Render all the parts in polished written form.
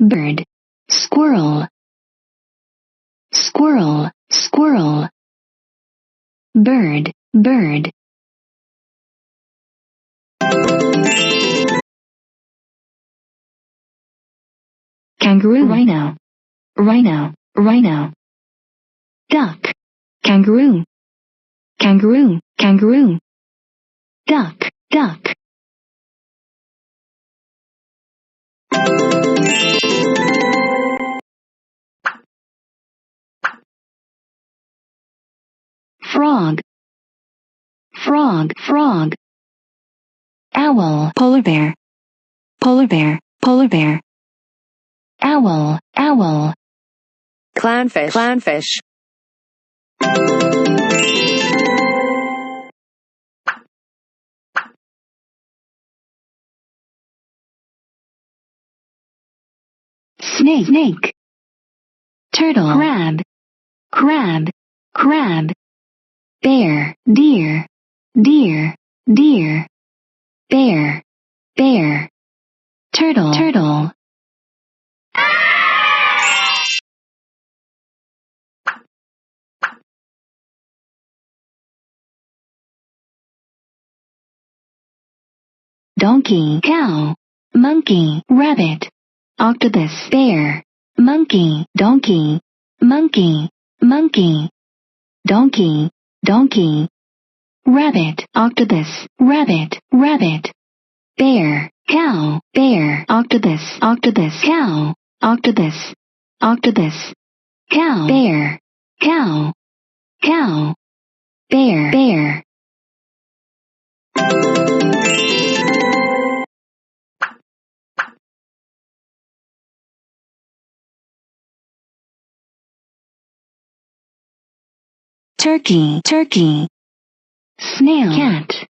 bird, squirrel, squirrel, squirrel, bird, bird. Kangaroo, rhino, rhino, rhino. Duck, kangaroo, kangaroo, kangaroo. Duck, duck. Frog, frog, frog. Owl, polar bear, polar bear, polar bear. Owl, owl. Clownfish, clownfish. Snake, snake. Turtle, crab, crab, crab. Bear, deer, deer, deer. Bear, bear. Turtle, turtle. Donkey, cow, monkey, rabbit, octopus, bear, monkey, donkey, monkey, monkey, donkey, donkey, rabbit, octopus, rabbit, rabbit, bear, cow, bear, octopus, octopus, cow, octopus, octopus, cow, bear, cow, cow, bear, bear. Turkey, turkey. Snail, cat.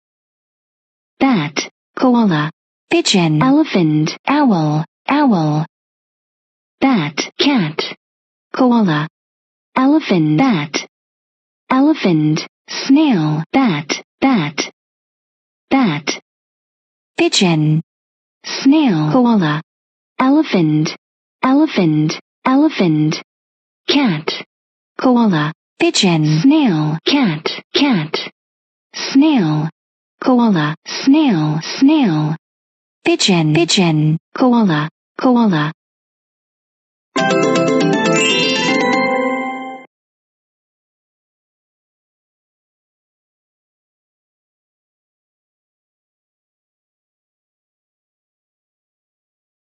Bat, koala. Pigeon, elephant, owl, owl. Bat, cat. Koala. Elephant, bat. Elephant, snail, bat, bat. Bat. Pigeon. Snail, koala. Elephant, elephant, elephant. Cat. Koala. Pigeon, snail, cat, cat. Snail, koala, snail, snail. Pigeon, pigeon, koala, koala.